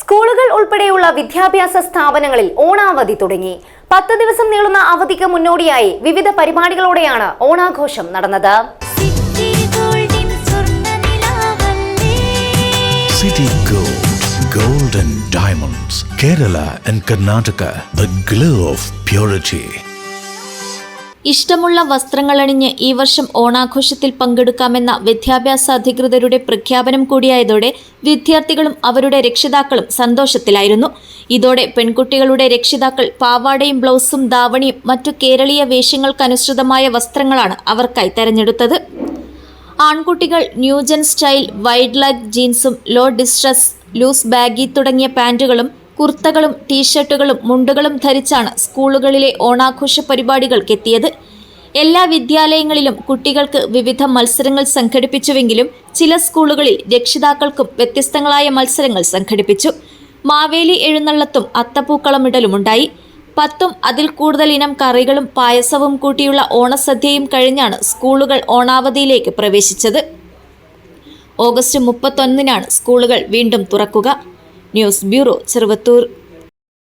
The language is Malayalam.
സ്കൂളുകൾ ഉൾപ്പെടെയുള്ള വിദ്യാഭ്യാസ സ്ഥാപനങ്ങളിൽ ഓണാവധി തുടങ്ങി. 10 ദിവസം നീളുന്ന അവധിക്ക് മുന്നോടിയായി വിവിധ പരിപാടികളോടെയാണ് ഓണാഘോഷം നടന്നത്. City Gold and Diamonds, Kerala and Karnataka, the glow of purity. ഇഷ്ടമുള്ള വസ്ത്രങ്ങളണിഞ്ഞ് ഈ വർഷം ഓണാഘോഷത്തിൽ പങ്കെടുക്കാമെന്ന വിദ്യാഭ്യാസ അധികൃതരുടെ പ്രഖ്യാപനം കൂടിയായതോടെ വിദ്യാർത്ഥികളും അവരുടെ രക്ഷിതാക്കളും സന്തോഷത്തിലായിരുന്നു. ഇതോടെ പെൺകുട്ടികളുടെ രക്ഷിതാക്കൾ പാവാടയും ബ്ലൗസും ധാവണിയും മറ്റു കേരളീയ വേഷങ്ങൾക്കനുസൃതമായ വസ്ത്രങ്ങളാണ് അവർക്കായി തെരഞ്ഞെടുത്തത്. ആൺകുട്ടികൾ ന്യൂജൻ സ്റ്റൈൽ വൈഡ് ലെഗ് ജീൻസും ലോ ഡിസ്ട്രസ് ലൂസ് ബാഗി തുടങ്ങിയ പാൻറ്റുകളും കുർത്തകളും ടീഷർട്ടുകളും മുണ്ടുകളും ധരിച്ചാണ് സ്കൂളുകളിലെ ഓണാഘോഷ പരിപാടികൾക്കെത്തിയത്. എല്ലാ വിദ്യാലയങ്ങളിലും കുട്ടികൾക്ക് വിവിധ മത്സരങ്ങൾ സംഘടിപ്പിച്ചുവെങ്കിലും ചില സ്കൂളുകളിൽ രക്ഷിതാക്കൾക്കും വ്യത്യസ്തങ്ങളായ മത്സരങ്ങൾ സംഘടിപ്പിച്ചു. മാവേലി എഴുന്നള്ളത്തും അത്തപ്പൂക്കളമിടലുമുണ്ടായി. 10 അതിൽ കൂടുതൽ ഇനം കറികളും പായസവും കൂട്ടിയുള്ള ഓണസദ്യയും കഴിഞ്ഞാണ് സ്കൂളുകൾ ഓണാവധിയിലേക്ക് പ്രവേശിച്ചത്. ഓഗസ്റ്റ് 31-നാണ് സ്കൂളുകൾ വീണ്ടും തുറക്കുക. News bureau, Cheruvathur.